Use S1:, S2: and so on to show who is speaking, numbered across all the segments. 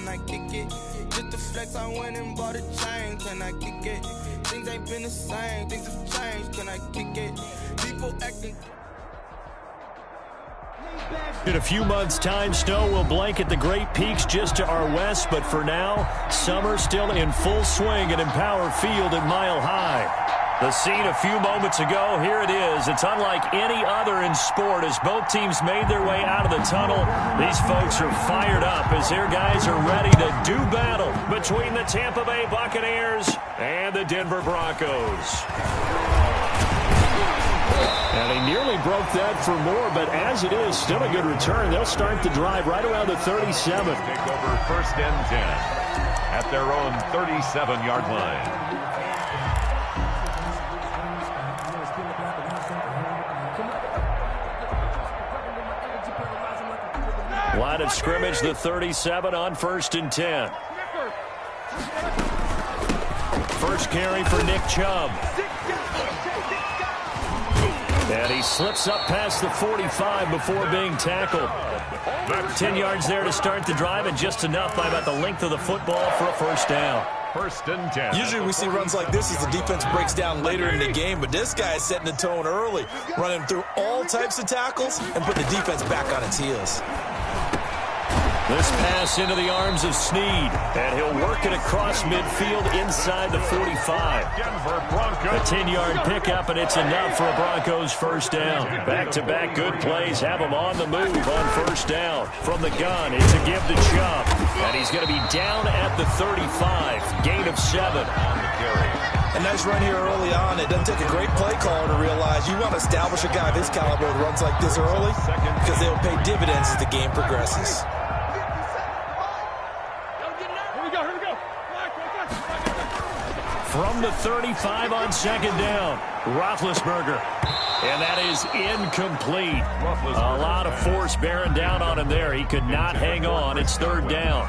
S1: can I kick it? Just the flex, I went and bought a chain, can I kick it? Things ain't been the same, things have changed, can I kick it? People acting.
S2: In a few months' time, snow will blanket the Great Peaks just to our west, but for now, summer still in full swing at Empower Field at Mile High. The scene a few moments ago, here it is. It's unlike any other in sport as both teams made their way out of the tunnel. These folks are fired up as their guys are ready to do battle between the Tampa Bay Buccaneers and the Denver Broncos. And they nearly broke that for more, but as it is, still a good return. They'll start the drive right around the 37.
S3: Take over 1st and 10 at their own 37-yard line.
S2: Line of scrimmage, the 37 on 1st and 10. First carry for Nick Chubb. And he slips up past the 45 before being tackled. 10 yards there to start the drive, and just enough by about the length of the football for a first down.
S3: 1st and 10.
S4: Usually we see runs like this as the defense breaks down later in the game, but this guy is setting the tone early, running through all types of tackles and putting the defense back on its heels.
S2: This pass into the arms of Snead, and he'll work it across midfield inside the 45.
S3: Denver Broncos.
S2: A 10-yard pickup, and it's enough for a Broncos first down. Back-to-back good plays have him on the move on first down. From the gun, it's a give to Chubb, and he's going to be down at the 35. Gain of 7 on the carry.
S4: A nice run here early on. It doesn't take a great play caller to realize you want to establish a guy of his caliber with runs like this early because they'll pay dividends as the game progresses.
S2: From the 35 on 2nd down, Roethlisberger. And that is incomplete. A lot of force bearing down on him there. He could not hang on. It's 3rd down.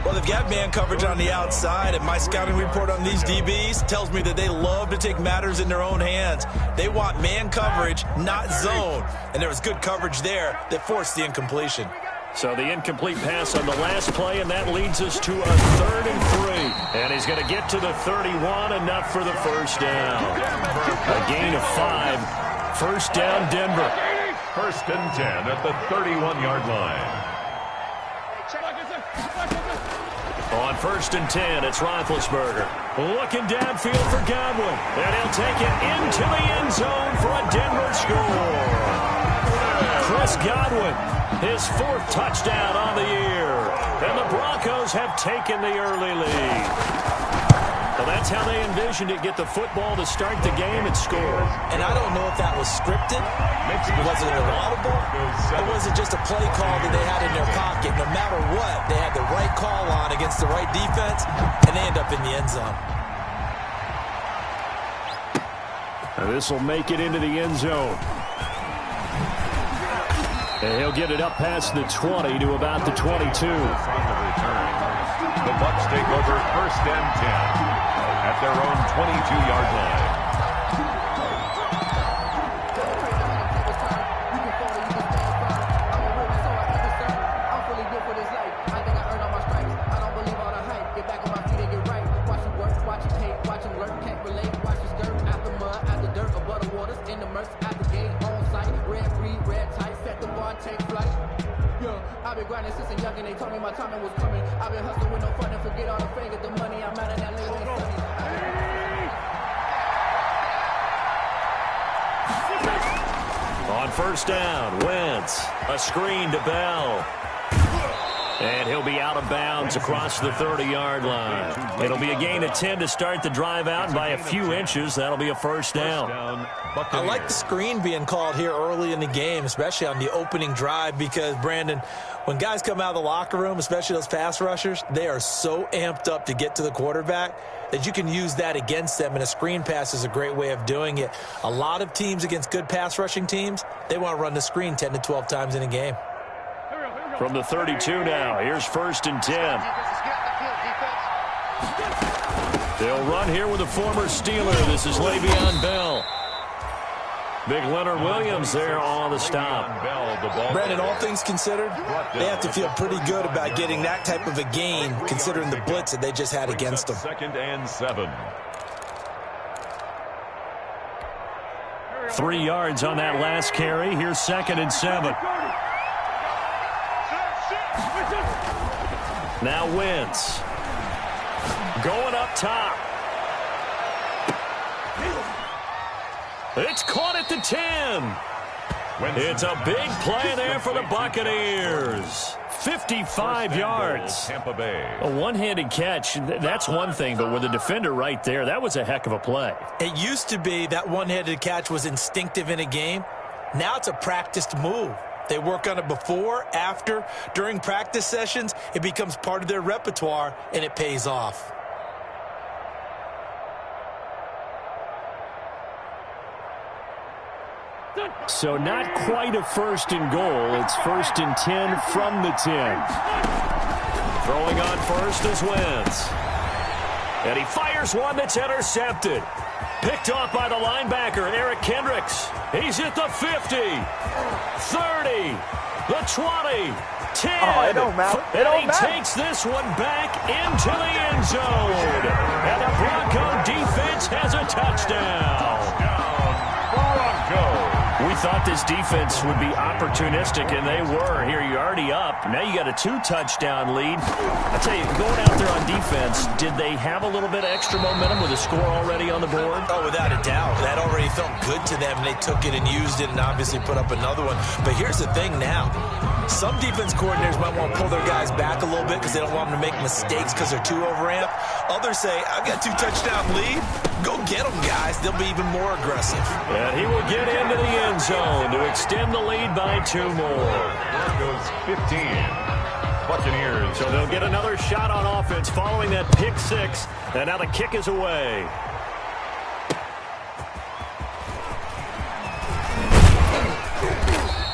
S4: Well, they've got man coverage on the outside, and my scouting report on these DBs tells me that they love to take matters in their own hands. They want man coverage, not zone. And there was good coverage there that forced the incompletion.
S2: So the incomplete pass on the last play, and that leads us to a 3rd and 3. And he's going to get to the 31, enough for the first down. A gain of 5. First down, Denver.
S3: 1st and 10 at the 31-yard line.
S2: On 1st and 10, it's Roethlisberger. Looking downfield for Godwin. And he'll take it into the end zone for a Denver score. Chris Godwin, his 4th touchdown on the year. And the Broncos have taken the early lead. Well, that's how they envisioned it, get the football to start the game and score.
S4: And I don't know if that was scripted. Was it an audible? Or was it just a play call that they had in their pocket? No matter what, they had the right call on against the right defense, and they end up in the end zone.
S2: And this will make it into the end zone. And he'll get it up past the 20 to about the 22.
S3: On the return, the Bucs take over 1st and 10 at their own 22-yard line.
S5: I've been grinding since a young and they told me my timing was coming. I've been hustling with no fun and forget all the fame, get the money. I'm out in that lane when it's sunny.
S2: On first down, Wentz. A screen to Bell. And he'll be out of bounds across the 30-yard line. It'll be a gain of 10 to start the drive out, and by a few inches, that'll be a first down.
S4: I like the screen being called here early in the game, especially on the opening drive, because, Brandon, when guys come out of the locker room, especially those pass rushers, they are so amped up to get to the quarterback that you can use that against them, and a screen pass is a great way of doing it. A lot of teams against good pass rushing teams, they want to run the screen 10 to 12 times in a game.
S2: From the 32 now, here's 1st and 10. They'll run here with a former Steeler. This is Le'Veon Bell. Big Leonard Williams there on the stop.
S4: Brandon, all things considered, they have to feel pretty good about getting that type of a gain considering the blitz that they just had against them.
S3: 2nd and 7.
S2: 3 yards on that last carry. Here's 2nd and 7. Now Wentz. Going up top. It's caught at the 10. It's a big play there for the Buccaneers. 55 yards.
S3: Tampa Bay.
S2: A one-handed catch, that's one thing, but with the defender right there, that was a heck of a play.
S4: It used to be that one-handed catch was instinctive in a game. Now it's a practiced move. They work on it before, after, during practice sessions. It becomes part of their repertoire, and it pays off.
S2: So not quite a 1st and goal. It's 1st and 10 from the 10. Throwing on first is Wentz. And he fires one that's intercepted. Picked off by the linebacker, Eric Kendricks. He's at the 50, 30, the 20, 10.
S6: Oh, it don't matter. It don't matter.
S2: He takes this one back into the end zone. And the Bronco defense has a touchdown.
S3: Bronco.
S2: We thought this defense would be opportunistic, and they were. Here, you're already up. Now you got a 2-touchdown lead. I tell you, going out there on defense, did they have a little bit of extra momentum with a score already on the board?
S4: Oh, without a doubt. That already felt good to them, and they took it and used it and obviously put up another one. But here's the thing now. Some defense coordinators might want to pull their guys back a little bit because they don't want them to make mistakes because they're too overamped. Others say, I've got 2-touchdown lead. Go get them, guys. They'll be even more aggressive.
S2: And he will get into the end zone to extend the lead by 2 more.
S3: Broncos 15. Buccaneers.
S2: So they'll get another shot on offense following that pick 6. And now the kick is away.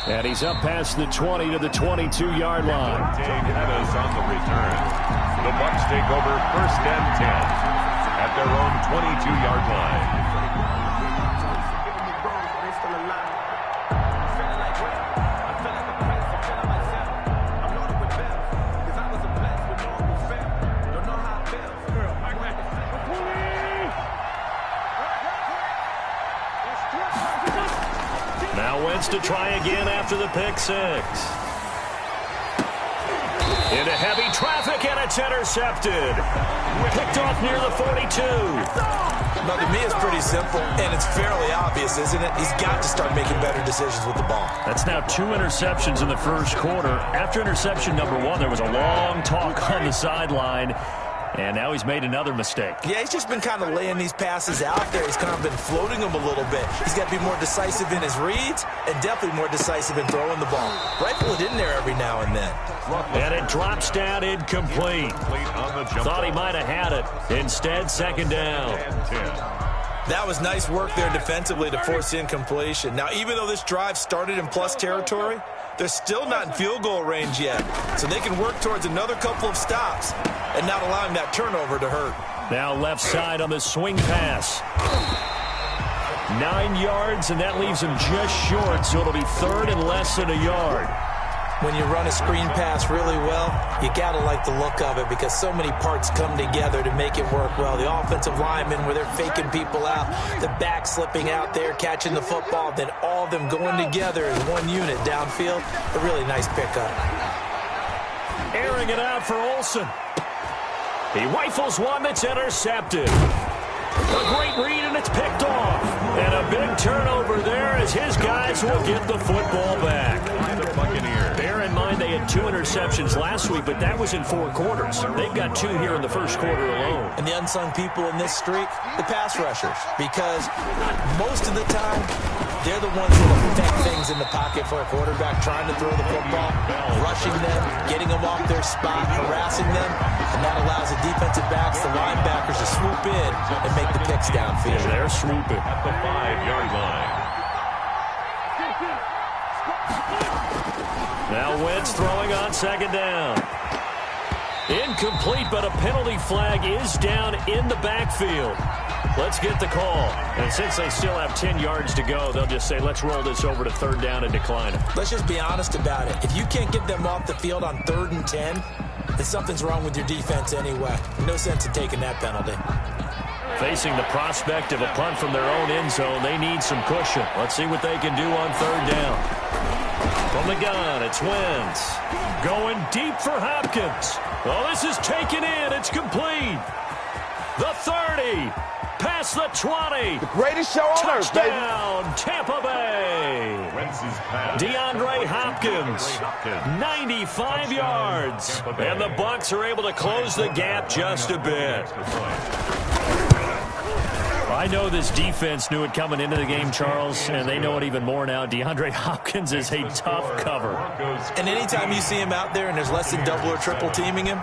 S2: And he's up past the 20 to the 22-yard line.
S3: Headers on the return. The Bucs take over 1st and 10 at their own 22-yard line.
S2: Now Wentz to try again after the pick 6. Into heavy traffic, and it's intercepted. Picked off near the 42.
S4: Now, to me, it's pretty simple, and it's fairly obvious, isn't it? He's got to start making better decisions with the ball.
S2: That's now 2 interceptions in the first quarter. After interception number 1, there was a long talk on the sideline. And now he's made another mistake.
S4: Yeah, he's just been kind of laying these passes out there. He's kind of been floating them a little bit. He's got to be more decisive in his reads and definitely more decisive in throwing the ball. Rifle it in there every now and then.
S2: And it drops down incomplete. Thought he might have had it. Instead, 2nd down.
S4: That was nice work there defensively to force incompletion. Now, even though this drive started in plus territory, they're still not in field goal range yet. So they can work towards another couple of stops and not allowing that turnover to hurt.
S2: Now left side on the swing pass. 9 yards, and that leaves him just short, so it'll be 3rd and less than a yard.
S4: When you run a screen pass really well, you got to like the look of it because so many parts come together to make it work well. The offensive linemen, where they're faking people out, the back slipping out there, catching the football, then all of them going together as one unit downfield. A really nice pickup.
S2: Airing it out for Olsen. He rifles one that's intercepted. A great read, and it's picked off. And a big turnover there as his guys will get the football back. Bear in mind they had 2 interceptions last week, but that was in 4 quarters. They've got 2 here in the first quarter alone.
S4: And the unsung people in this streak, the pass rushers, because most of the time, they're the ones that affect things in the pocket for a quarterback, trying to throw the football, rushing them, getting them off their spot, harassing them, and that allows the defensive backs, the linebackers, to swoop in and make the picks downfield.
S2: And they're swooping.
S3: At the 5-yard line.
S2: Now Wentz throwing on 2nd down. Incomplete, but a penalty flag is down in the backfield. Let's get the call. And since they still have 10 yards to go, they'll just say, let's roll this over to 3rd down and decline it.
S4: Let's just be honest about it. If you can't get them off the field on 3rd and 10, then something's wrong with your defense anyway. No sense in taking that penalty.
S2: Facing the prospect of a punt from their own end zone, they need some cushion. Let's see what they can do on 3rd down. From the gun, it's Wentz. Going deep for Hopkins. Oh, this is taken in. It's complete. The 30. Past the 20.
S6: The greatest show on earth, baby.
S2: Touchdown, Tampa Bay. DeAndre Hopkins, 95 yards. And the Bucs are able to close the gap just a bit. I know this defense knew it coming into the game, Charles, and they know it even more now. DeAndre Hopkins is a tough cover.
S4: And anytime you see him out there and there's less than double or triple teaming him,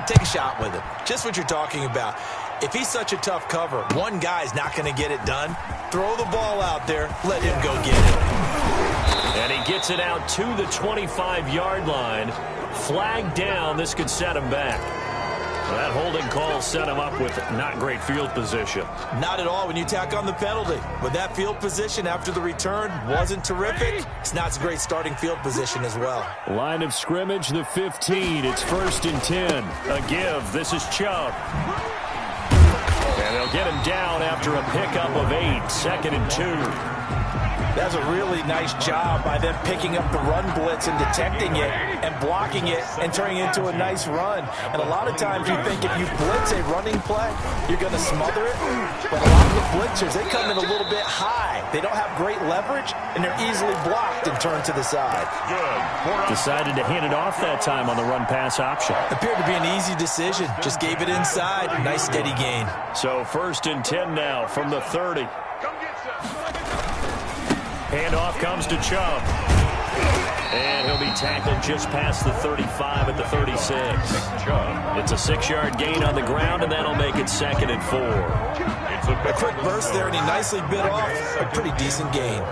S4: take a shot with him. Just what you're talking about. If he's such a tough cover, one guy's not going to get it done. Throw the ball out there. Let him go get it.
S2: And he gets it out to the 25-yard line. Flag down. This could set him back. That holding call set him up with not great field position.
S4: Not at all when you tack on the penalty. But that field position after the return wasn't terrific. It's not a great starting field position as well.
S2: Line of scrimmage, the 15. It's 1st and 10. A give. This is Chubb. And they'll get him down after a pickup of 8. 2nd and 2.
S4: That's a really nice job by them picking up the run blitz and detecting it and blocking it and turning it into a nice run. And a lot of times you think if you blitz a running play, you're going to smother it. But a lot of the blitzers, they come in a little bit high. They don't have great leverage, and they're easily blocked and turned to the side.
S2: Decided to hand it off that time on the run-pass option.
S4: Appeared to be an easy decision. Just gave it inside. Nice steady gain.
S2: So 1st and 10 now from the 30. Handoff comes to Chubb. And he'll be tackled just past the 35 at the 36. It's a 6-yard gain on the ground, and that'll make it 2nd and 4.
S4: A quick burst there, and he nicely bit off a pretty decent gain.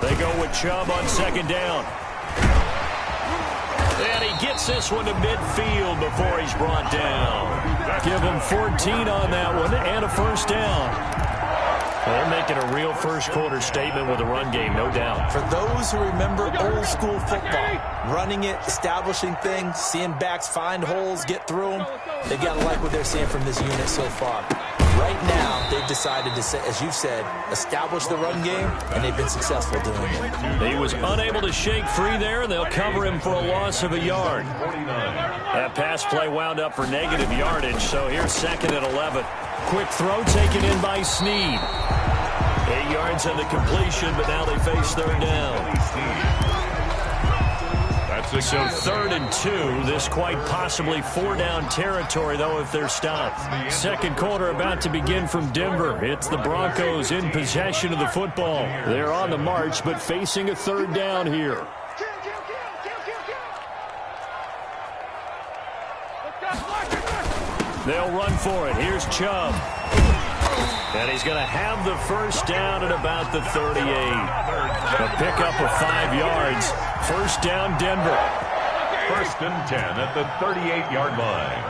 S2: They go with Chubb on 2nd down. And he gets this one to midfield before he's brought down. Give him 14 on that one and a 1st down. They're making a real first-quarter statement with a run game, no doubt.
S4: For those who remember old-school football, running it, establishing things, seeing backs find holes, get through them, they've got to like what they're seeing from this unit so far. Right now, they've decided to, as you've said, establish the run game, and they've been successful doing it.
S2: He was unable to shake free there, and they'll cover him for a loss of a yard. That pass play wound up for negative yardage, so here's 2nd and 11. Quick throw taken in by Snead. 8 yards on the completion, but now they face 3rd down. So 3rd and 2. This quite possibly 4-down territory, though, if they're stopped. 2nd quarter about to begin from Denver. It's the Broncos in possession of the football. They're on the march, but facing a 3rd down here. They'll run for it. Here's Chubb. And he's going to have the 1st down at about the 38. A pickup of 5 yards. 1st down, Denver.
S3: 1st and 10 at the 38-yard line.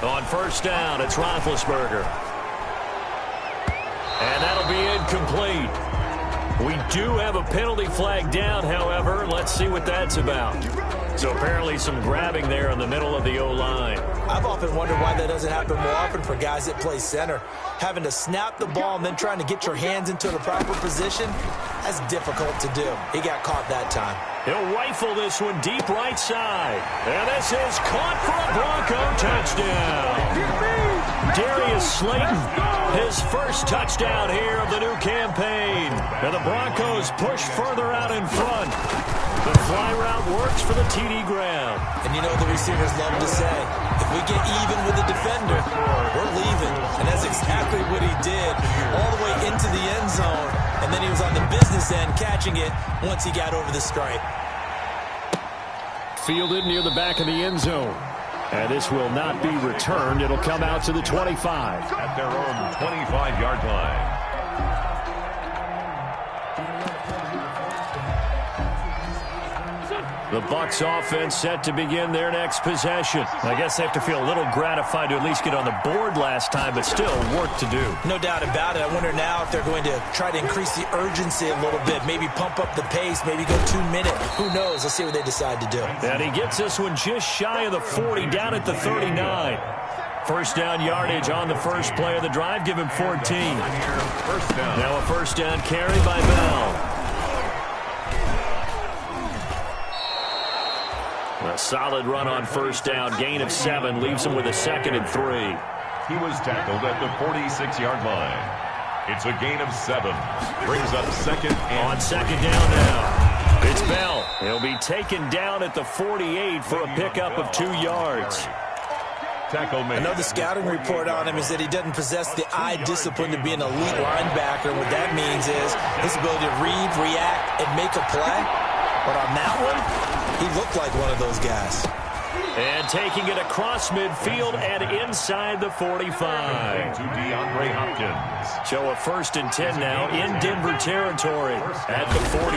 S2: On 1st down, it's Roethlisberger. And that'll be incomplete. We do have a penalty flag down, however. Let's see what that's about. So apparently some grabbing there in the middle of the O-line.
S4: I've often wondered why that doesn't happen more often for guys that play center. Having to snap the ball and then trying to get your hands into the proper position, that's difficult to do. He got caught that time.
S2: He'll rifle this one deep right side. And this is caught for a Bronco touchdown. Darius Slayton, his 1st touchdown here of the new campaign. And the Broncos push further out in front. The fly route works for the TD Graham.
S4: And you know the receivers love to say, if we get even with the defender, we're leaving. And that's exactly what he did all the way into the end zone. And then he was on the business end catching it once he got over the stripe.
S2: Fielded near the back of the end zone. And this will not be returned. It'll come out to the 25.
S3: At their own 25-yard line.
S2: The Bucs offense set to begin their next possession. I guess they have to feel a little gratified to at least get on the board last time, but still work to do.
S4: No doubt about it. I wonder now if they're going to try to increase the urgency a little bit, maybe pump up the pace, maybe go 2-minute. Who knows? Let's see what they decide to do.
S2: And he gets this one just shy of the 40, down at the 39. First down yardage on the first play of the drive. Give him 14.
S3: First down.
S2: Now a first down carry by Bell. A solid run on first down. Gain of 7 leaves him with a 2nd and 3.
S3: He was tackled at the 46-yard line. It's a gain of 7. Brings up 2nd and
S2: on 2nd down now. It's Bell. He'll be taken down at the 48 for a pickup of 2 yards.
S3: Tackle made.
S4: Another scouting report on him is that he doesn't possess the eye discipline to be an elite linebacker. And what that means is his ability to read, react, and make a play. But on that one, he looked like one of those guys.
S2: And taking it across midfield and inside the 45.
S3: To DeAndre Hopkins.
S2: So a 1st and 10 now in Denver territory at the 43.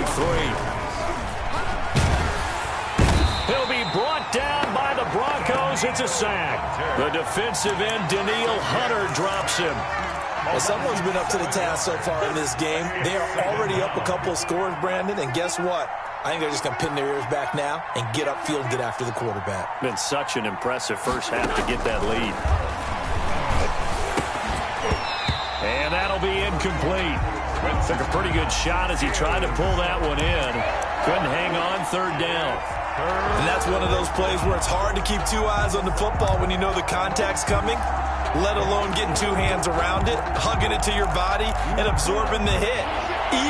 S2: He'll be brought down by the Broncos. It's a sack. The defensive end, Danielle Hunter, drops him.
S4: Well, someone's been up to the task so far in this game. They are already up a couple of scores, Brandon, and guess what? I think they're just going to pin their ears back now and get upfield and get after the quarterback.
S2: Been such an impressive first half to get that lead. And that'll be incomplete. Took a pretty good shot as he tried to pull that one in. Couldn't hang on, 3rd down.
S4: And that's one of those plays where it's hard to keep 2 eyes on the football when you know the contact's coming, let alone getting 2 hands around it, hugging it to your body, and absorbing the hit.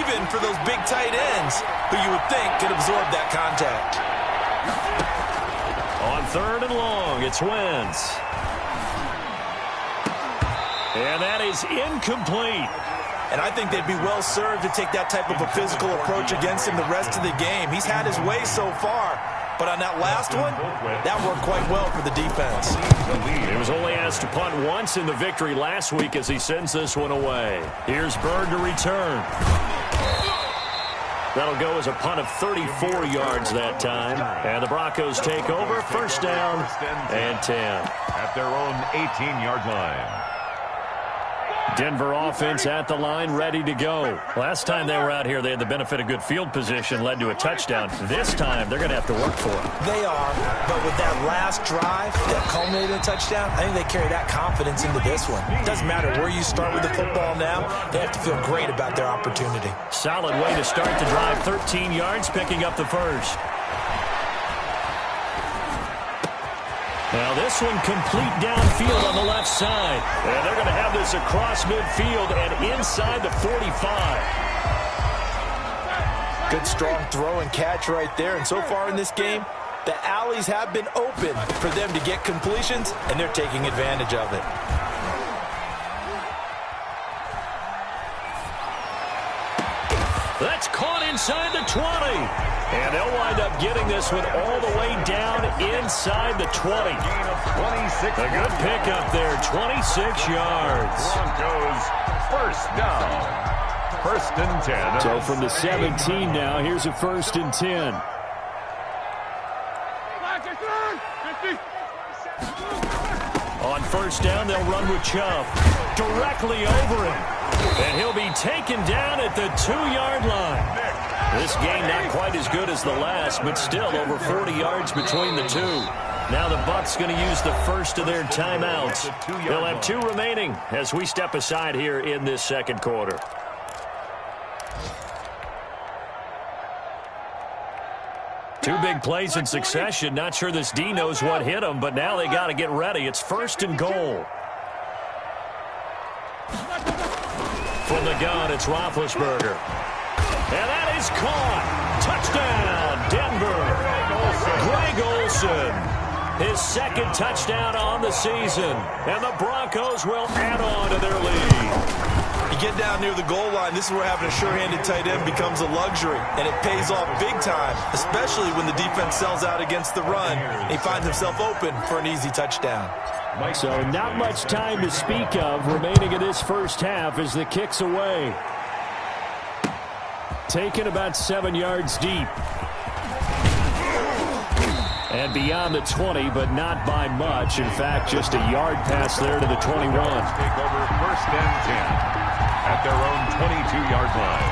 S4: Even for those big tight ends who you would think could absorb that contact.
S2: On 3rd and long, it's Wentz. And that is incomplete.
S4: And I think they'd be well served to take that type of a physical approach against him the rest of the game. He's had his way so far. But on that last one, that worked quite well for the defense.
S2: He was only asked to punt once in the victory last week as he sends this one away. Here's Bird to return. That'll go as a punt of 34 yards that time. And the Broncos take over. First down and 10.
S3: At their own 18-yard line.
S2: Denver offense at the line, ready to go. Last time they were out here, they had the benefit of good field position, led to a touchdown. This time, they're going to have to work for it.
S4: They are, but with that last drive that culminated in a touchdown, I think they carry that confidence into this one. It doesn't matter where you start with the football now, they have to feel great about their opportunity.
S2: Solid way to start the drive, 13 yards, picking up the first. Now this one complete downfield on the left side. And they're going to have this across midfield and inside the 45.
S4: Good strong throw and catch right there. And so far in this game, the alleys have been open for them to get completions, and they're taking advantage of it.
S2: That's caught inside the 20. And they'll wind up getting this one all the way down inside the 20. A good pickup there, 26 yards.
S3: Broncos first down. 1st and 10.
S2: So from the 17 now, here's a 1st and 10. On first down, they'll run with Chubb. Directly over him. And he'll be taken down at the 2-yard line. This game not quite as good as the last, but still over 40 yards between the two. Now the Bucs going to use the first of their timeouts. They'll have 2 remaining as we step aside here in this second quarter. Two big plays in succession. Not sure this D knows what hit him, but now they got to get ready. It's 1st and goal. From the gun, it's Roethlisberger. And that is caught. Touchdown, Denver. Greg Olsen. His 2nd touchdown on the season. And the Broncos will add on to their lead.
S4: You get down near the goal line, this is where having a sure-handed tight end becomes a luxury. And it pays off big time, especially when the defense sells out against the run. And he finds himself open for an easy touchdown.
S2: So not much time to speak of remaining in this first half as the kick's away. Taken about 7 yards deep. And beyond the 20, but not by much. In fact, just a yard pass there to the 21.
S3: Take over 1st and 10 at their own 22-yard line.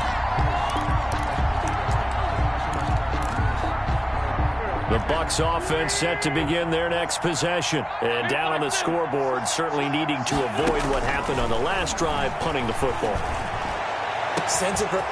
S2: The Bucs offense set to begin their next possession. And down on the scoreboard, certainly needing to avoid what happened on the last drive, punting the football.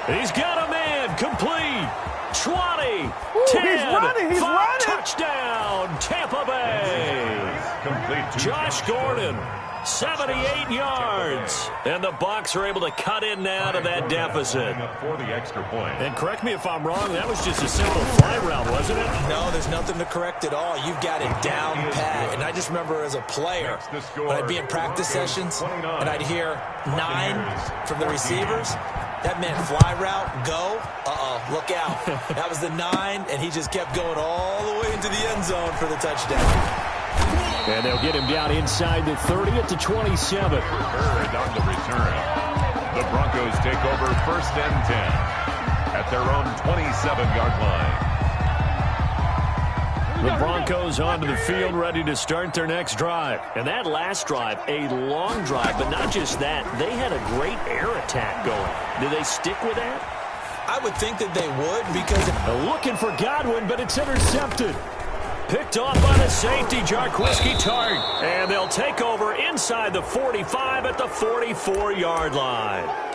S2: He's got a man, complete. 20, 10,
S6: he's running.
S2: Touchdown, Tampa Bay.
S3: Complete to
S2: Josh Gordon, 78 yards. And the Bucs are able to cut in now to that deficit.
S3: For the extra point.
S2: And correct me if I'm wrong, that was just a simple fly route, wasn't it?
S4: No, there's nothing to correct at all. You've got it down pat. And I just remember as a player, when I'd be in practice sessions and I'd hear 9 from the receivers, that meant fly route, go, look out. That was the 9, and he just kept going all the way into the end zone for the touchdown.
S2: And they'll get him down inside the 30 at the 27.
S3: Bird on the return. The Broncos take over 1st and 10 at their own 27-yard line.
S2: The Broncos onto the field, ready to start their next drive. And that last drive, a long drive, but not just that. They had a great air attack going. Do they stick with that?
S4: I would think that they would because...
S2: Looking for Godwin, but it's intercepted. Picked off by the safety, Jarquiski Tart. And they'll take over inside the 45 at the 44-yard line.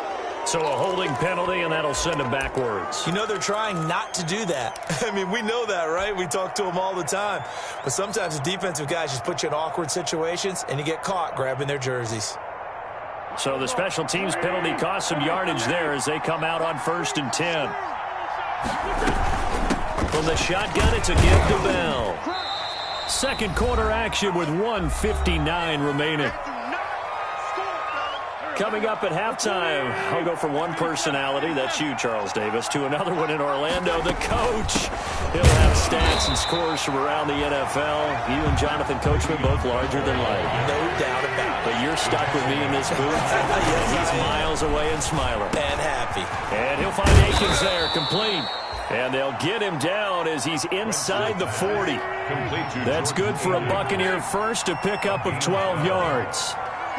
S2: So a holding penalty, and that'll send them backwards.
S4: You know, they're trying not to do that. I mean, we know that, right? We talk to them all the time. But sometimes the defensive guys just put you in awkward situations, and you get caught grabbing their jerseys.
S2: So the special teams penalty cost some yardage there as they come out on 1st and 10. From the shotgun, it's a give to Bell. Second quarter action with 1:59 remaining. Coming up at halftime, I'll go from one personality, that's you, Charles Davis, to another one in Orlando, the coach. He'll have stats and scores from around the NFL. You and Jonathan Coachman both larger than life.
S4: No doubt about it.
S2: But you're stuck with me in this booth.
S4: Yes,
S2: he's miles away and smiling.
S4: And happy.
S2: And he'll find Akins there, complete. And they'll get him down as he's inside the 40. That's good for a Buccaneer first, to pick up of 12 yards.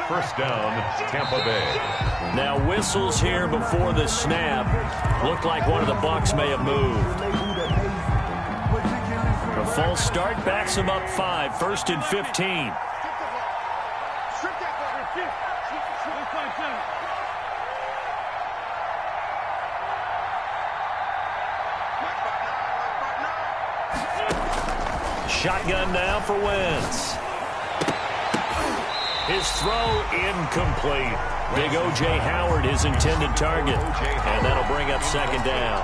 S3: 1st down, Tampa Bay.
S2: Now whistles here before the snap. Looked like one of the Bucs may have moved. A false start backs him up 5. 1st and 15. Shotgun now for Wentz. His throw incomplete. Big O.J. Howard, his intended target. And that'll bring up 2nd down.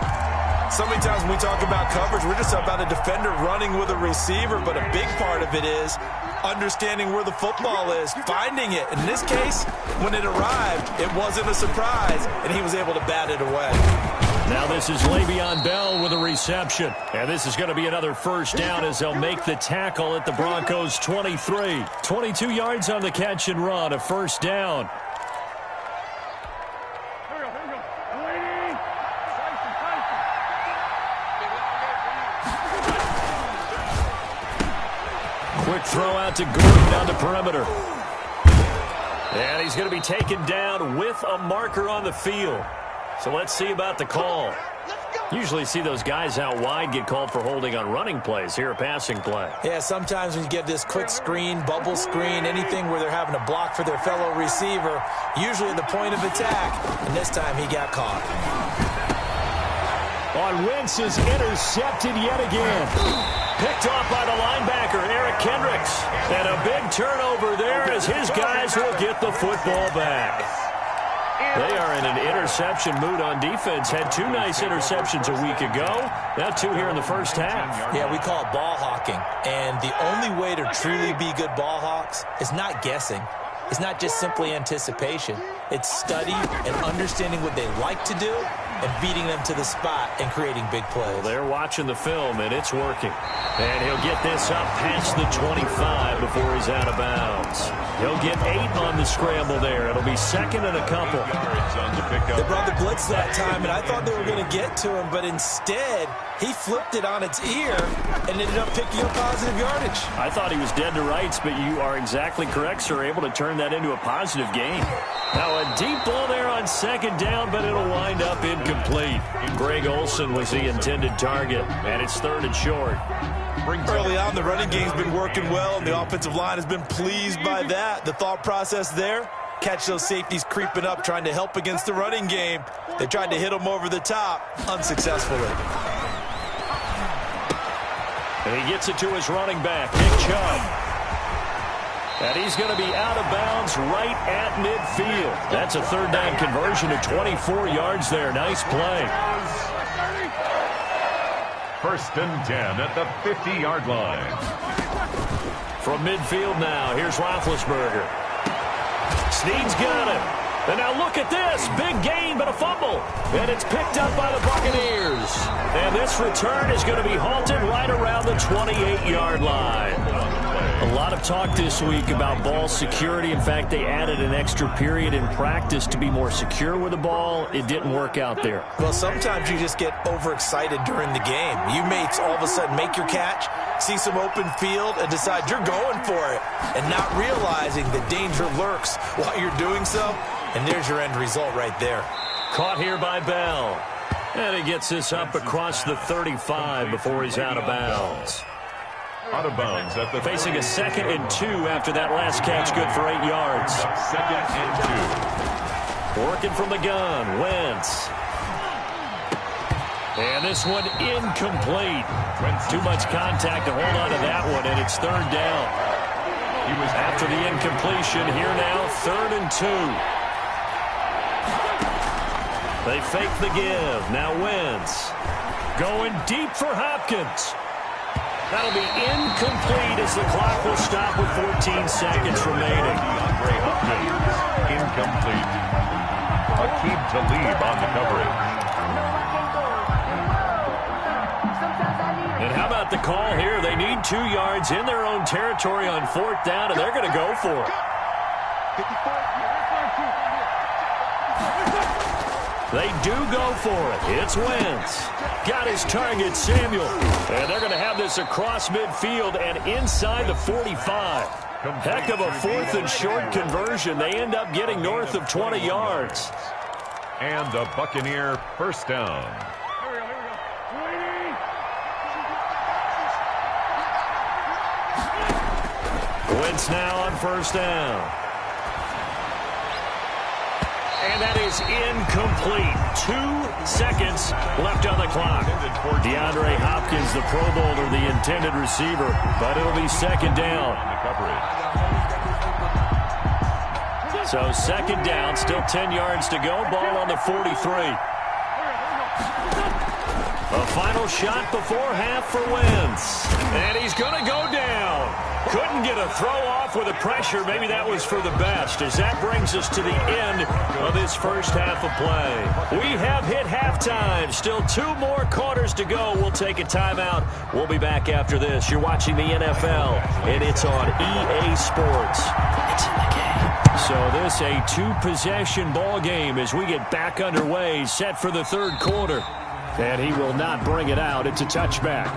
S4: So many times when we talk about coverage, we're just about a defender running with a receiver, but a big part of it is understanding where the football is, finding it. In this case, when it arrived, it wasn't a surprise, and he was able to bat it away.
S2: Now this is Le'Veon Bell with a reception. And this is going to be another 1st down as they'll make the tackle at the Broncos' 23. 22 yards on the catch and run, a 1st down. Quick throw out to Gordon down the perimeter. And he's going to be taken down with a marker on the field. So let's see about the call. Usually see those guys out wide get called for holding on running plays. Here a passing play.
S4: Yeah, sometimes when you get this quick screen, bubble screen, anything where they're having to block for their fellow receiver, usually at the point of attack, and this time he got caught.
S2: On Wentz is intercepted yet again. Picked off by the linebacker, Eric Kendricks. And a big turnover there as his guys will get the football back. They are in an interception mood on defense. Had 2 nice interceptions a week ago. Now 2 here in the 1st half.
S4: Yeah, we call it ball hawking. And the only way to truly be good ball hawks is not guessing. It's not just simply anticipation. It's study and understanding what they like to do and beating them to the spot and creating big plays.
S2: Well, they're watching the film, and it's working. And he'll get this up past the 25 before he's out of bounds. He'll get 8 on the scramble there. It'll be second and a couple.
S4: They brought the blitz that time, and I thought they were going to get to him, but instead he flipped it on its ear and ended up picking up positive yardage.
S2: I thought he was dead to rights, but you are exactly correct, sir. Able to turn that into a positive gain. Now a deep ball there on second down, but it'll wind up incomplete. Greg Olsen was the intended target, and it's third and short.
S4: Early on, the running game's been working well, and the offensive line has been pleased by that. The thought process there, catch those safeties creeping up, trying to help against the running game. They tried to hit them over the top, unsuccessfully.
S2: And he gets it to his running back, Nick Chubb. And he's going to be out of bounds right at midfield. That's a third down conversion to 24 yards there. Nice play.
S3: First and 10 at the 50-yard line.
S2: From midfield now, here's Roethlisberger. Snead's got him. And now look at this. Big gain, but a fumble. And it's picked up by the Buccaneers. And this return is going to be halted right around the 28-yard line. A lot of talk this week about ball security. In fact, they added an extra period in practice to be more secure with the ball. It didn't work out there.
S4: Well, sometimes you just get overexcited during the game. You may all of a sudden make your catch, see some open field, and decide you're going for it, and not realizing the danger lurks while you're doing so. And there's your end result right there.
S2: Caught here by Bell. And he gets this up across the 35 before he's out of bounds.
S3: Out of bounds at the
S2: facing a 2nd and 2 after that last catch, good for 8 yards.
S3: 2nd and 2.
S2: Working from the gun, Wentz. And this one incomplete. Too much contact to hold on to that one, and it's third down. He was after the incompletion. Here now, 3rd and 2. They fake the give. Now Wentz going deep for Hopkins. That'll be incomplete as the clock will stop with 14 seconds remaining.
S3: DeAndre Hopkins, incomplete. Aqib Talib on the coverage.
S2: And how about the call here? They need 2 yards in their own territory on 4th down, and they're going to go for it. They do go for it. It's Wentz. Got his target, Samuel. And they're going to have this across midfield and inside the 45. Heck of a 4th and short conversion. They end up getting north of 20 yards.
S3: And a Buccaneer first down.
S2: Wentz now on first down. And that is incomplete. 2 seconds left on the clock. DeAndre Hopkins, the Pro Bowler, the intended receiver, but it'll be 2nd down. So 2nd down, still 10 yards to go. Ball on the 43. A final shot before half for Wentz. And he's going to go down. Couldn't get a throw off with the pressure. Maybe that was for the best, as that brings us to the end of this first half of play. We have hit halftime. Still 2 more quarters to go. We'll take a timeout. We'll be back after this. You're watching the NFL, and it's on EA Sports. It's in the game. So this a 2-possession ball game as we get back underway, set for the 3rd quarter. And he will not bring it out. It's a touchback.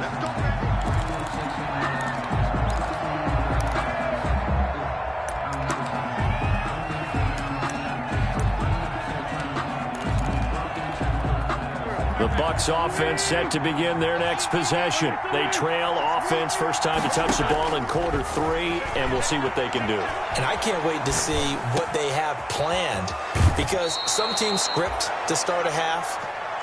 S2: The Bucs offense set to begin their next possession. They trail offense, first time to touch the ball in quarter 3, and we'll see what they can do.
S4: And I can't wait to see what they have planned, because some teams script to start a half.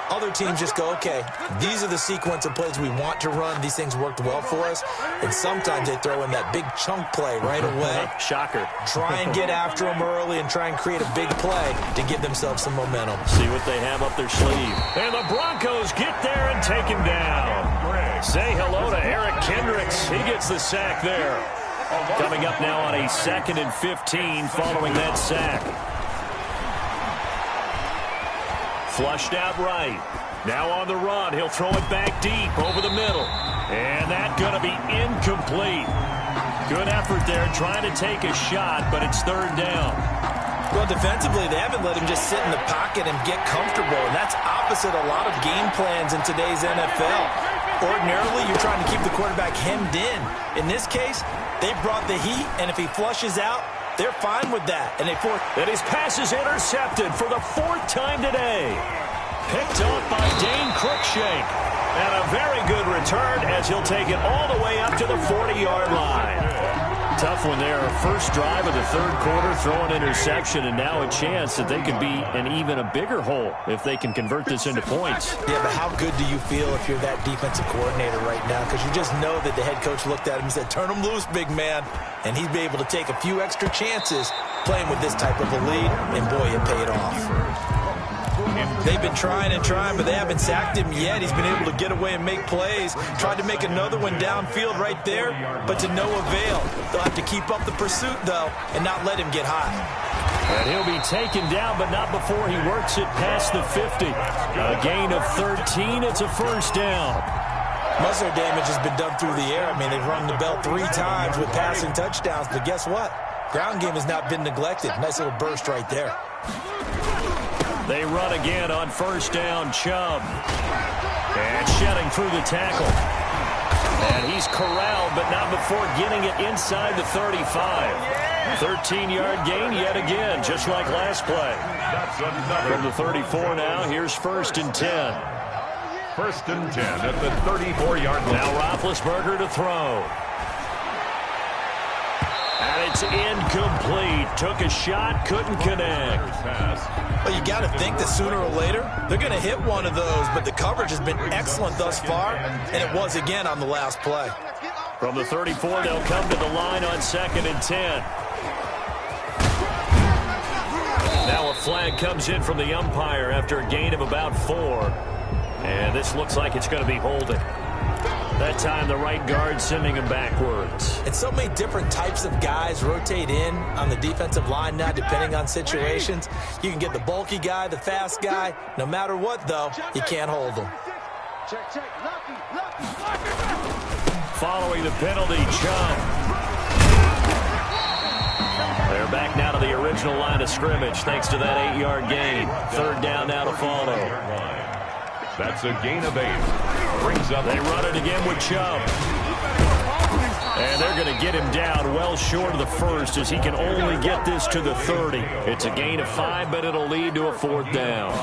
S4: Other teams just go, okay, these are the sequence of plays we want to run. These things worked well for us. And sometimes they throw in that big chunk play right away.
S2: Shocker.
S4: Try and get after them early and try and create a big play to give themselves some momentum.
S2: See what they have up their sleeve. And the Broncos get there and take him down. Say hello to Eric Kendricks. He gets the sack there. Coming up now on a 2nd and 15 following that sack. Flushed out right. Now on the run. He'll throw it back deep over the middle. And that's going to be incomplete. Good effort there trying to take a shot, but it's third down.
S4: Well, defensively, they haven't let him just sit in the pocket and get comfortable, and that's opposite a lot of game plans in today's NFL. Ordinarily, you're trying to keep the quarterback hemmed in. In this case, they brought the heat, and if he flushes out, they're fine with that. And
S2: his pass is intercepted for the fourth time today. Picked off by Dane Cruikshank. And a very good return as he'll take it all the way up to the 40-yard line. Tough one there. First drive of the third quarter, throw an interception, and now a chance that they could be in even a bigger hole if they can convert this into points.
S4: Yeah, but how good do you feel if you're that defensive coordinator right now? Because you just know that the head coach looked at him and said, turn him loose, big man. And he'd be able to take a few extra chances playing with this type of a lead, and boy, it paid off. They've been trying and trying, but they haven't sacked him yet. He's been able to get away and make plays. Tried to make another one downfield right there, but to no avail. They'll have to keep up the pursuit, though, and not let him get high.
S2: And he'll be taken down, but not before he works it past the 50. A gain of 13. It's a first down.
S4: Most of their damage has been done through the air. I mean, they've rung the bell 3 times with passing touchdowns, but guess what? Ground game has not been neglected. Nice little burst right there.
S2: They run again on first down, Chubb. And shedding through the tackle. And he's corralled, but not before getting it inside the 35. 13-yard gain yet again, just like last play. From the 34 now, here's first and 10.
S3: First and 10 at the 34-yard line.
S2: Now Roethlisberger to throw. And it's incomplete. Took a shot, couldn't connect.
S4: Well, you got to think that sooner or later, they're going to hit one of those, but the coverage has been excellent thus far, and it was again on the last play.
S2: From the 34, they'll come to the line on second and 10. Now a flag comes in from the umpire after a gain of about 4. And this looks like it's going to be holding. That time, the right guard sending him backwards.
S4: And so many different types of guys rotate in on the defensive line now, depending on situations. You can get the bulky guy, the fast guy. No matter what, though, you can't hold them.
S2: Following the penalty, Chubb. They're back now to the original line of scrimmage thanks to that 8-yard gain. Third down now to follow.
S3: That's a gain of 8. Brings up.
S2: They run it again with Chubb. And they're going to get him down well short of the first as he can only get this to the 30. It's a gain of 5, but it'll lead to a fourth down.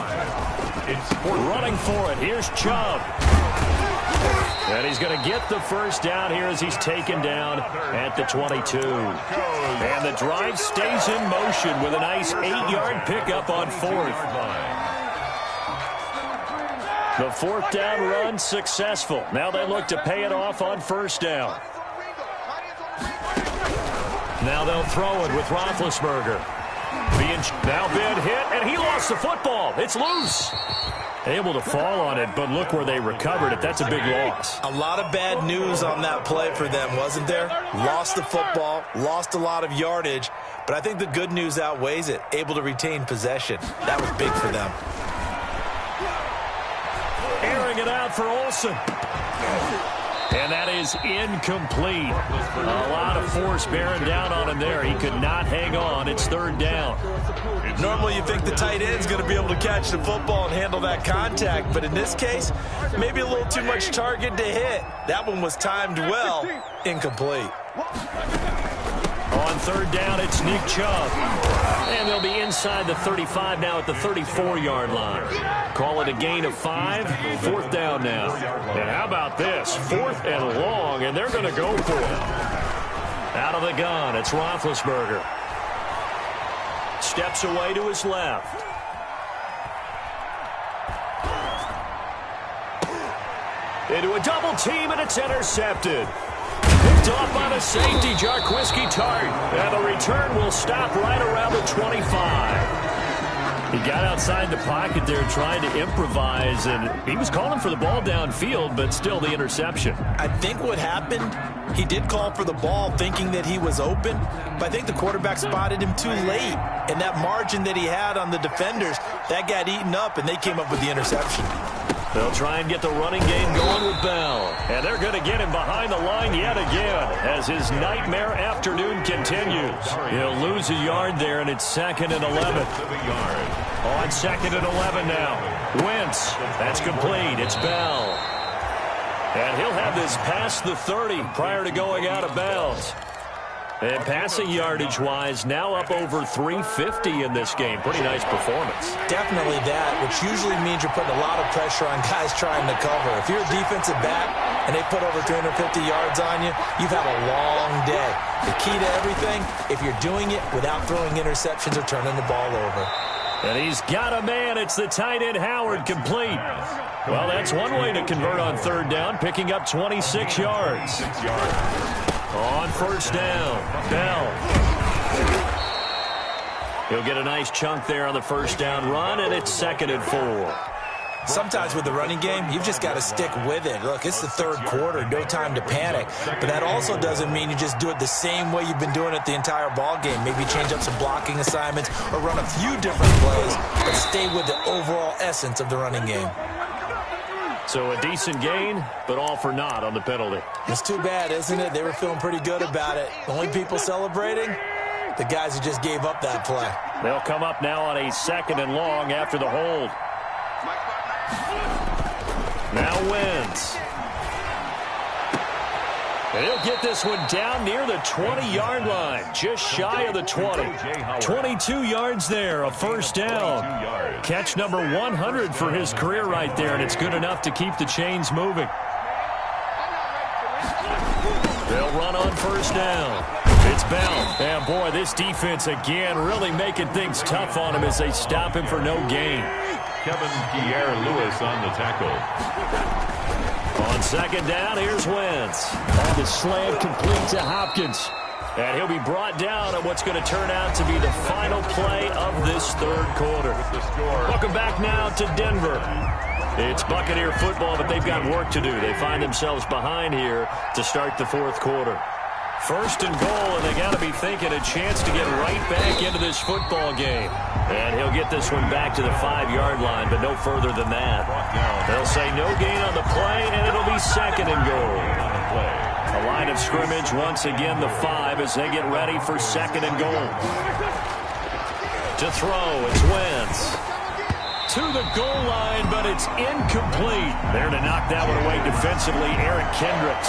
S2: Running for it. Here's Chubb. And he's going to get the first down here as he's taken down at the 22. And the drive stays in motion with a nice 8-yard pickup on fourth. The fourth down run successful. Now they look to pay it off on first down. Now they'll throw it with Roethlisberger. Now been hit, and he lost the football. It's loose. Able to fall on it, but look where they recovered it. That's a big loss.
S4: A lot of bad news on that play for them, wasn't there? Lost the football, lost a lot of yardage, but I think the good news outweighs it. Able to retain possession. That was big for them.
S2: Airing it out for Olsen. And that is incomplete. A lot of force bearing down on him there. He could not hang on. It's third down.
S4: Normally you think the tight end's going to be able to catch the football and handle that contact, but in this case, maybe a little too much target to hit. That one was timed well. Incomplete.
S2: On third down, it's Nick Chubb. And they'll be inside the 35 now at the 34-yard line. Call it a gain of 5. Fourth down now. And how about this? Fourth and long, and they're going to go for it. Out of the gun, it's Roethlisberger. Steps away to his left. Into a double team, and it's intercepted. Picked off by the safety, Jarquiski Tart. And the return will stop right around the 25. He got outside the pocket there trying to improvise, and he was calling for the ball downfield, but still the interception.
S4: I think what happened, he did call for the ball thinking that he was open, but I think the quarterback spotted him too late. And that margin that he had on the defenders, that got eaten up, and they came up with the interception.
S2: They'll try and get the running game going with Bell. And they're going to get him behind the line yet again as his nightmare afternoon continues. He'll lose a yard there, and it's 2nd and 11. On 2nd and 11 now. Wentz. That's complete. It's Bell. And he'll have this past the 30 prior to going out of bounds. And passing yardage-wise, now up over 350 in this game. Pretty nice performance.
S4: Definitely that, which usually means you're putting a lot of pressure on guys trying to cover. If you're a defensive back and they put over 350 yards on you, you've had a long day. The key to everything, if you're doing it without throwing interceptions or turning the ball over.
S2: And he's got a man. It's the tight end, Howard, complete. Well, that's one way to convert on 3rd down, picking up 26 yards. On 1st down, Bell. He'll get a nice chunk there on the 1st down run, and it's 2nd and 4.
S4: Sometimes with the running game, you've just got to stick with it. Look, it's the 3rd quarter, no time to panic. But that also doesn't mean you just do it the same way you've been doing it the entire ball game. Maybe change up some blocking assignments or run a few different plays, but stay with the overall essence of the running game.
S2: So a decent gain, but all for naught on the penalty.
S4: It's too bad, isn't it? They were feeling pretty good about it. The only people celebrating, the guys who just gave up that play.
S2: They'll come up now on a 2nd and long after the hold. Now Wentz. And he'll get this one down near the 20-yard line, just shy of the 20. 22 yards there, a 1st down. Catch number 100 for his career right there, and it's good enough to keep the chains moving. They'll run on 1st down. It's Bell. And, boy, this defense again really making things tough on him as they stop him for no gain.
S3: Kevin Pierre-Louis on the tackle.
S2: On 2nd down, here's Wentz. And the slam complete to Hopkins. And he'll be brought down on what's going to turn out to be the final play of this 3rd quarter. Welcome back now to Denver. It's Buccaneer football, but they've got work to do. They find themselves behind here to start the 4th quarter. 1st and goal, and they got to be thinking a chance to get right back into this football game. And he'll get this one back to the 5-yard line, but no further than that. They'll say no gain on the play, and it'll be 2nd and goal. A line of scrimmage, once again the 5 as they get ready for 2nd and goal. To throw, it's Wentz. To the goal line, but it's incomplete. There to knock that one away defensively, Eric Kendricks.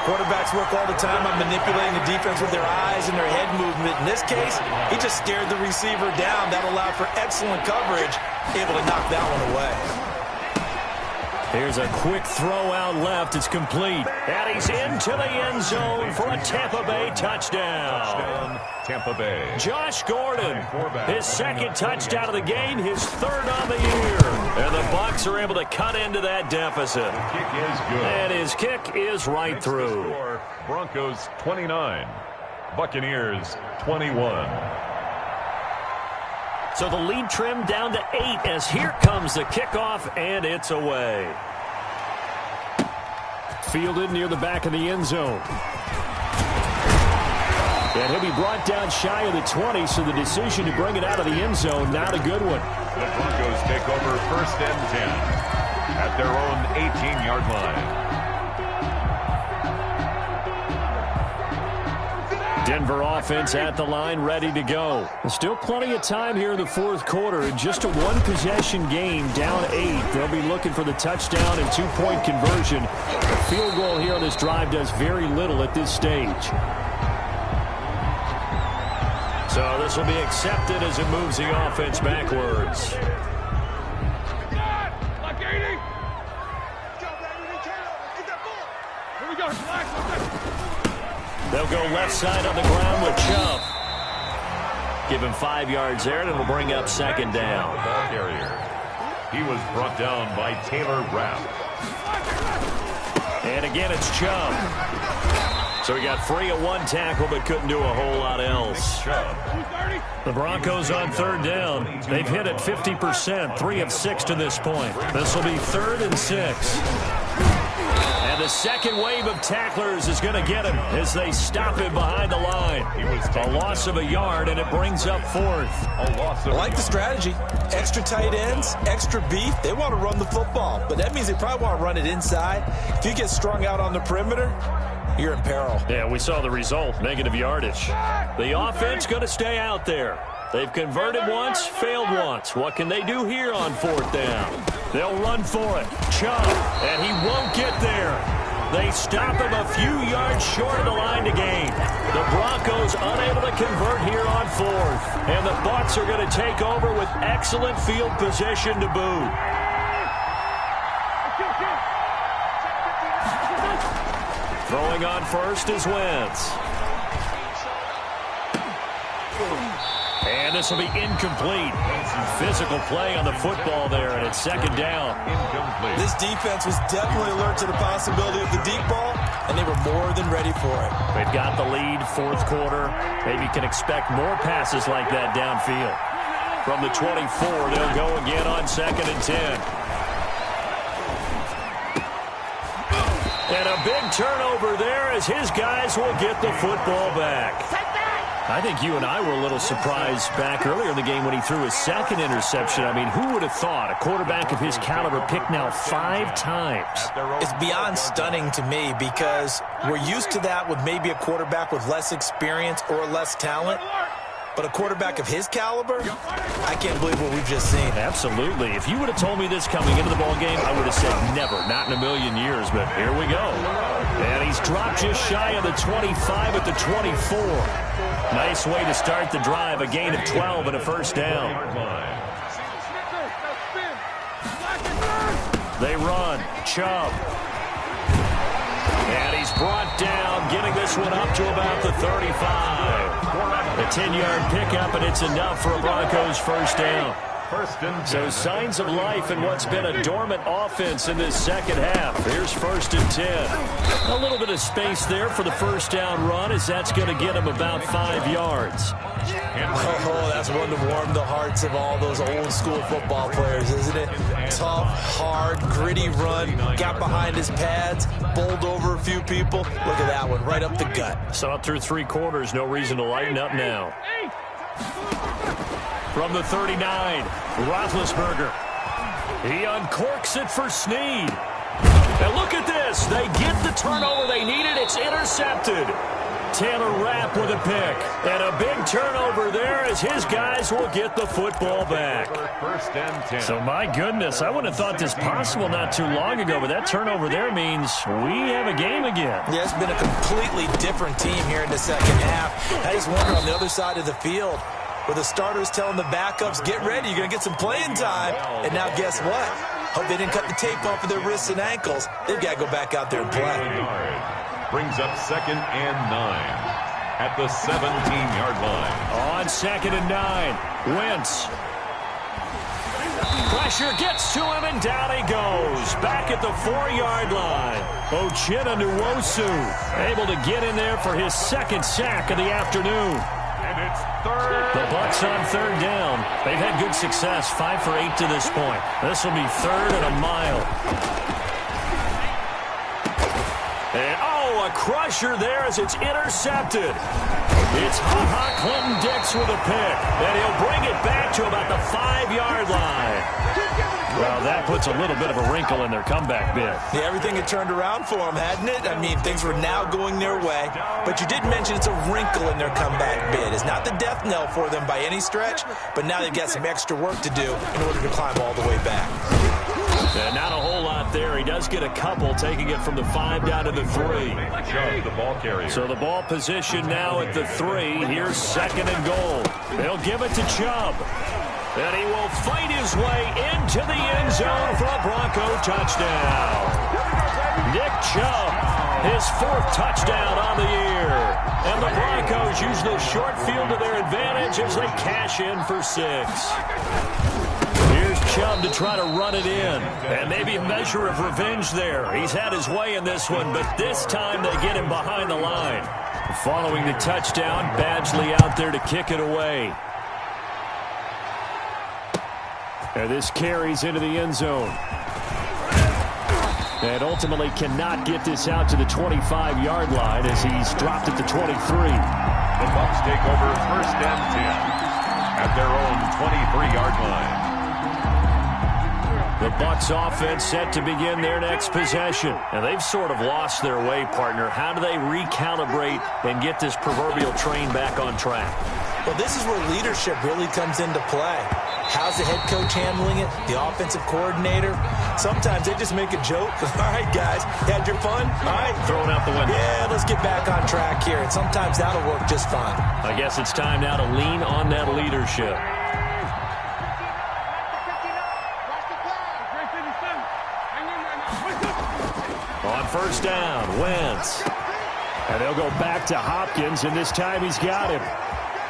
S4: Quarterbacks work all the time on manipulating the defense with their eyes and their head movement. In this case, he just stared the receiver down. That allowed for excellent coverage, able to knock that one away.
S2: Here's a quick throw out left. It's complete. And he's into the end zone for a Tampa Bay touchdown.
S3: Tampa Bay.
S2: Josh Gordon, his 2nd touchdown of the game, his 3rd on the year. And the Bucs are able to cut into that deficit.
S3: The kick is good.
S2: And his kick is right through.
S3: Broncos 29, Buccaneers 21.
S2: So the lead trimmed down to 8 as here comes the kickoff, and it's away. Fielded near the back of the end zone. And he'll be brought down shy of the 20, so the decision to bring it out of the end zone, not a good one.
S3: The Broncos take over 1st and 10 at their own 18-yard line.
S2: Denver offense at the line, ready to go. Still plenty of time here in the 4th quarter. Just a one-possession game, down 8. They'll be looking for the touchdown and 2-point conversion. A field goal here on this drive does very little at this stage. So this will be accepted as it moves the offense backwards. They'll go left side on the ground with Chubb. Give him 5 yards there, and it'll bring up 2nd down.
S3: Ball carrier. He was brought down by Taylor Rapp.
S2: And again, it's Chubb. So he got free of one tackle but couldn't do a whole lot else. The Broncos on third down. They've hit it 50%, 3 of 6 to this point. This will be 3rd and 6. And the second wave of tacklers is going to get him as they stop him behind the line. A loss of a yard, and it brings up 4th.
S4: I like the strategy. Extra tight ends, extra beef. They want to run the football, but that means they probably want to run it inside. If you get strung out on the perimeter, you're in peril.
S2: Yeah, we saw the result, negative yardage. The offense going to stay out there. They've converted once, failed once. What can they do here on 4th down? They'll run for it. Chubb, and he won't get there. They stop him a few yards short of the line to gain. The Broncos unable to convert here on 4th. And the Bucs are going to take over with excellent field position to boot. Throwing on first is Wentz. And this will be incomplete. Physical play on the football there, and it's 2nd down.
S4: This defense was definitely alert to the possibility of the deep ball, and they were more than ready for it.
S2: They've got the lead, 4th quarter. Maybe can expect more passes like that downfield. From the 24, they'll go again on 2nd and 10. And a big turnover there as his guys will get the football back. I think you and I were a little surprised back earlier in the game when he threw his 2nd interception. I mean, who would have thought a quarterback of his caliber picked now 5 times?
S4: It's beyond stunning to me because we're used to that with maybe a quarterback with less experience or less talent. But a quarterback of his caliber, I can't believe what we've just seen.
S2: Absolutely. If you would have told me this coming into the ballgame, I would have said never, not in a million years, but here we go. And he's dropped just shy of the 25 at the 24. Nice way to start the drive, a gain of 12 and a 1st down. They run. Chubb. And he's brought down, getting this one up to about the 35. A 10-yard pickup, and it's enough for a Broncos 1st down. So signs of life in what's been a dormant offense in this 2nd half. Here's 1st and 10. A little bit of space there for the 1st down run, as that's going to get him about 5 yards.
S4: Oh, that's one to warm the hearts of all those old-school football players, isn't it? Tough, hard, gritty run, got behind his pads, bowled over a few people. Look at that one, right up the gut.
S2: Saw it through 3 quarters, no reason to lighten up now. From the 39, Roethlisberger. He uncorks it for Snead. And look at this. They get the turnover they needed. It's intercepted. Taylor Rapp with a pick. And a big turnover there as his guys will get the football back.
S3: 1st and 10.
S2: So, my goodness, I wouldn't have thought this possible not too long ago, but that turnover there means we have a game again.
S4: Yeah, it's been a completely different team here in the 2nd half. I just wonder on the other side of the field, where the starters telling the backups, get ready, you're going to get some playing time. And now guess what? Hope they didn't cut the tape off of their wrists and ankles. They've got to go back out there and play.
S3: Brings up 2nd and 9 at the 17-yard line.
S2: On 2nd and 9, Wentz. Pressure gets to him, and down he goes. Back at the 4-yard line. Uchenna Nwosu able to get in there for his 2nd sack of the afternoon.
S3: And it's 3rd.
S2: The Bucs on 3rd down. They've had good success, 5 for 8 to this point. This will be 3rd and a mile. And, a crusher there as it's intercepted. It's Clinton-Dix with a pick. And he'll bring it back to about the 5-yard line. Well, that puts a little bit of a wrinkle in their comeback bid.
S4: Yeah, everything had turned around for them, hadn't it? I mean, things were now going their way. But you did mention it's a wrinkle in their comeback bid. It's not the death knell for them by any stretch, but now they've got some extra work to do in order to climb all the way back.
S2: Not a whole lot there. He does get a couple, taking it from the 5 down to the 3.
S3: Chubb, the ball carrier.
S2: So the ball position now at the 3. Here's 2nd and goal. They'll give it to Chubb. And he will fight his way into the end zone for a Bronco touchdown. Nick Chubb, his 4th touchdown on the year. And the Broncos use the short field to their advantage as they cash in for 6. Here's Chubb to try to run it in. And maybe a measure of revenge there. He's had his way in this one, but this time they get him behind the line. Following the touchdown, Badgley out there to kick it away. And this carries into the end zone. And ultimately cannot get this out to the 25-yard line as he's dropped at the 23.
S3: The Bucs take over 1st and 10 at their own 23-yard line.
S2: The Bucs offense set to begin their next possession. And they've sort of lost their way, partner. How do they recalibrate and get this proverbial train back on track?
S4: Well, this is where leadership really comes into play. How's the head coach handling it? The offensive coordinator? Sometimes they just make a joke. All right, guys, had your fun? All right.
S2: Throw it out the window.
S4: Yeah, let's get back on track here. And sometimes that'll work just fine.
S2: I guess it's time now to lean on that leadership. On 1st down, Wentz. And they'll go back to Hopkins, and this time he's got him.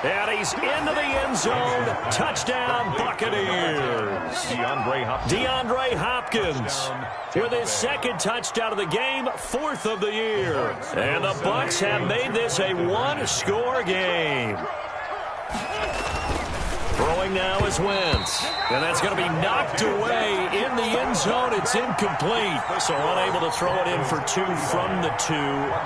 S2: And he's into the end zone. Touchdown, Buccaneers. DeAndre Hopkins with his 2nd touchdown of the game, 4th of the year. And the Bucs have made this a one-score game. Throwing now is Wentz. And that's going to be knocked away in the end zone. It's incomplete. So unable to throw it in for 2 from the 2.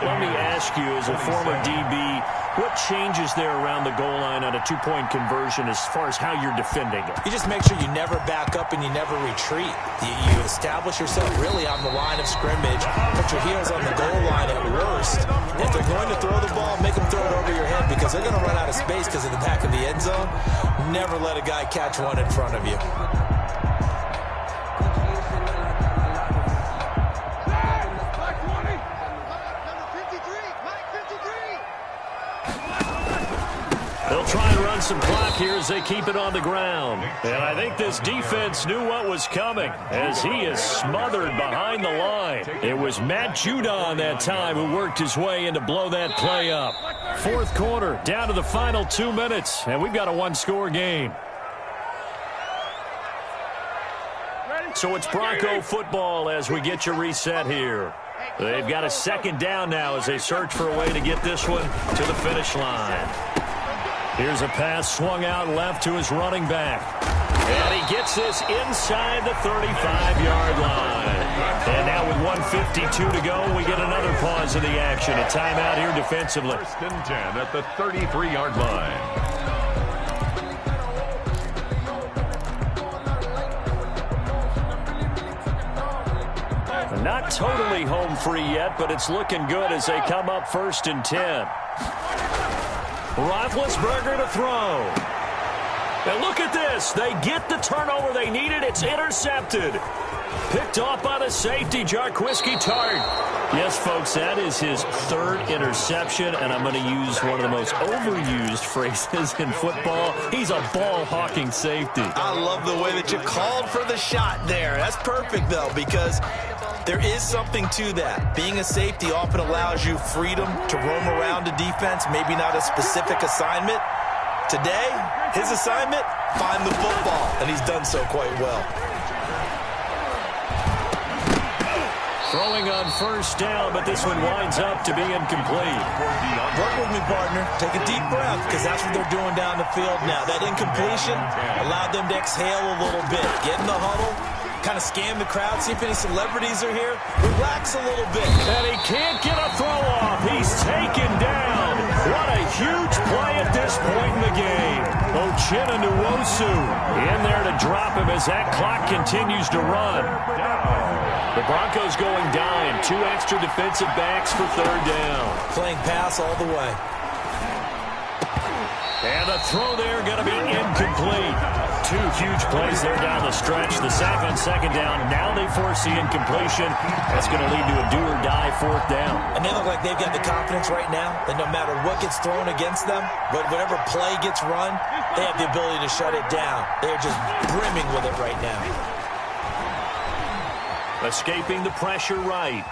S2: Let me ask you, as a former DB, what changes there around the goal line on a 2-point conversion as far as how you're defending it?
S4: You just make sure you never back up and you never retreat. You establish yourself really on the line of scrimmage, put your heels on the goal line at worst. If they're going to throw the ball, make them throw it over your head because they're going to run out of space because of the back of the end zone. Never let a guy catch one in front of you.
S2: They'll try and run some clock here as they keep it on the ground. And I think this defense knew what was coming as he is smothered behind the line. It was Matt Judon that time who worked his way in to blow that play up. 4th quarter, down to the final 2 minutes, and we've got a one-score game. So it's Bronco football as we get you reset here. They've got a 2nd down now as they search for a way to get this one to the finish line. Here's a pass swung out left to his running back. And he gets this inside the 35-yard line. And now with 1:52 to go, we get another pause in the action. A timeout here defensively.
S3: 1st and 10 at the 33-yard line.
S2: Not totally home free yet, but it's looking good as they come up 1st and 10. Roethlisberger to throw. And look at this. They get the turnover they needed. It's intercepted. Picked off by the safety, Jarquiski Tartt. Yes, folks, that is his 3rd interception, and I'm going to use one of the most overused phrases in football. He's a ball-hawking safety.
S4: I love the way that you called for the shot there. That's perfect, though, because there is something to that. Being a safety often allows you freedom to roam around a defense, maybe not a specific assignment. Today, his assignment, find the football, and he's done so quite well.
S2: Throwing on 1st down, but this one winds up to be incomplete.
S4: Work with me, partner. Take a deep breath, because that's what they're doing down the field now. That incompletion allowed them to exhale a little bit. Get in the huddle, kind of scan the crowd, see if any celebrities are here. Relax a little bit.
S2: And he can't get a throw off. He's taken down. What a huge play at this point in the game. Uchenna Nwosu in there to drop him as that clock continues to run. The Broncos going dime. 2 extra defensive backs for 3rd down.
S4: Playing pass all the way.
S2: And the throw there going to be incomplete. 2 huge plays there down the stretch. The sack on 2nd down. Now they force the incompletion. That's going to lead to a do-or-die 4th down.
S4: And they look like they've got the confidence right now that no matter what gets thrown against them, whatever play gets run, they have the ability to shut it down. They're just brimming with it right now.
S2: Escaping the pressure right.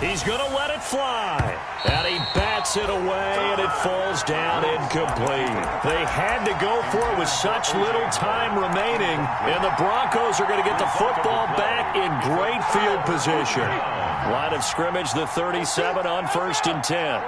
S2: He's going to let it fly. And he bats it away, and it falls down incomplete. They had to go for it with such little time remaining, and the Broncos are going to get the football back in great field position. Line of scrimmage, the 37 on 1st and 10.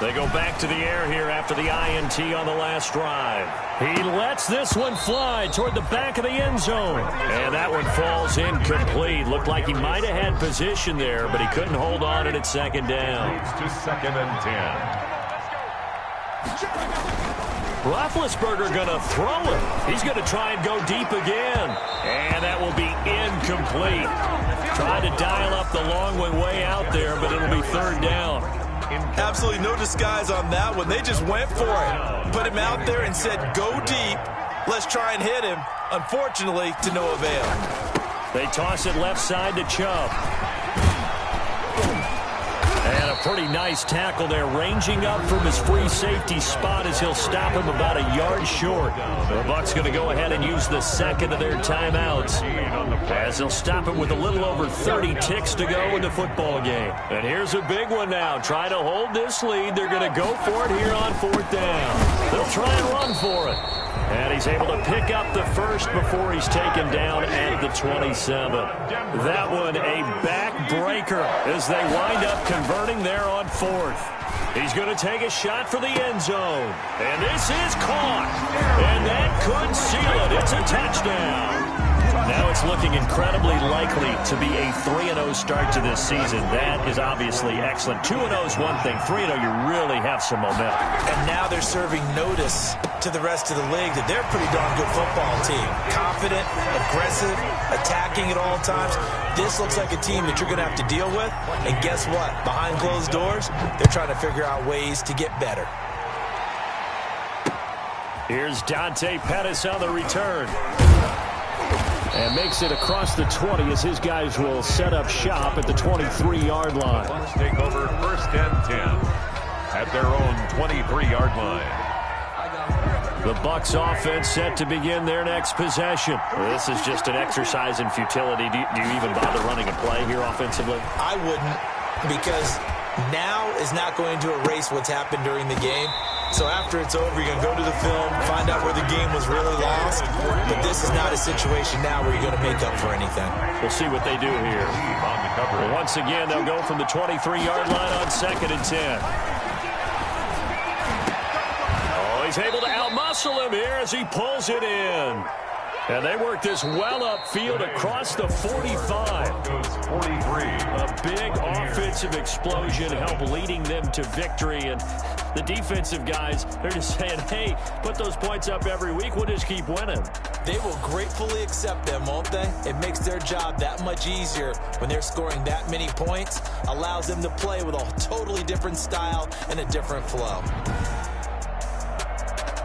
S2: They go back to the air here after the INT on the last drive. He lets this one fly toward the back of the end zone. And that one falls incomplete. Looked like he might have had position there, but he couldn't hold on, and it's 2nd down.
S3: It's to 2nd and 10.
S2: Roethlisberger going to throw it. He's going to try and go deep again. And that will be incomplete. Tried to dial up the long one way out there, but it'll be 3rd down.
S4: Absolutely no disguise on that one. They just went for it. Put him out there and said, go deep. Let's try and hit him. Unfortunately, to no avail.
S2: They toss it left side to Chubb. And a pretty nice tackle there, ranging up from his free safety spot as he'll stop him about a yard short. The Bucs going to go ahead and use the 2nd of their timeouts, as they'll stop him with a little over 30 ticks to go in the football game. And here's a big one now. Try to hold this lead. They're going to go for it here on 4th down. They'll try and run for it. And he's able to pick up the first before he's taken down at the 27. That one a backbreaker as they wind up converting there on 4th. He's going to take a shot for the end zone. And this is caught. And that could seal it. It's a touchdown. Now it's looking incredibly likely to be a 3-0 start to this season. That is obviously excellent. 2-0 is one thing. 3-0, you really have some momentum.
S4: And now they're serving notice to the rest of the league that they're a pretty darn good football team. Confident, aggressive, attacking at all times. This looks like a team that you're going to have to deal with. And guess what? Behind closed doors, they're trying to figure out ways to get better.
S2: Here's Dante Pettis on the return. And makes it across the 20 as his guys will set up shop at the 23-yard line.
S3: Bucs take over 1st and 10 at their own 23-yard line.
S2: The Bucs offense set to begin their next possession. This is just an exercise in futility. Do you even bother running a play here offensively?
S4: I wouldn't, because now is not going to erase what's happened during the game. So after it's over, you're going to go to the film, find out where the game was really lost. But this is not a situation now where you're going to make up for anything.
S2: We'll see what they do here.
S3: On the cover.
S2: Well, once again, they'll go from the 23-yard line on 2nd and 10. Oh, he's able to outmuscle him here as he pulls it in. And they work this well upfield across the 45.
S3: Goes 43.
S2: A big offensive explosion help leading them to victory. And the defensive guys, they're just saying, hey, put those points up every week. We'll just keep winning.
S4: They will gratefully accept them, won't they? It makes their job that much easier when they're scoring that many points. Allows them to play with a totally different style and a different flow.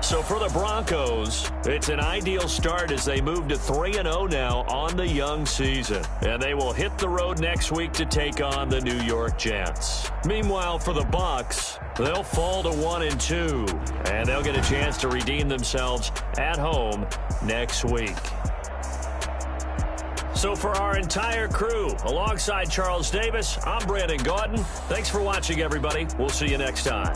S2: So for the Broncos, it's an ideal start as they move to 3-0 now on the young season. And they will hit the road next week to take on the New York Jets. Meanwhile, for the Bucs, they'll fall to 1-2. And they'll get a chance to redeem themselves at home next week. So for our entire crew, alongside Charles Davis, I'm Brandon Gaudin. Thanks for watching, everybody. We'll see you next time.